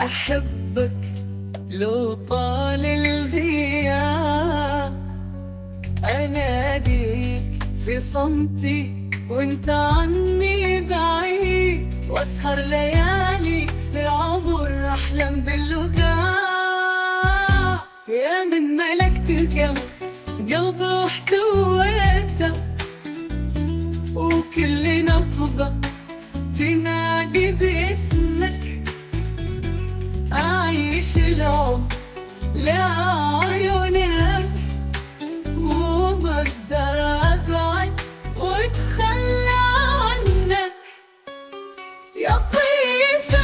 أحبك لو طال الغياب، أناديك في صمتي وانت عني بعيد، واسهر ليالي للعمر أحلم باللقاء. يا من ملكت القلب، قلب احتويته، وكل نبضة تنادي باسمك. أعيش العمر لعيونك، وما اقدر ابعد واتخلى عنك يا طيف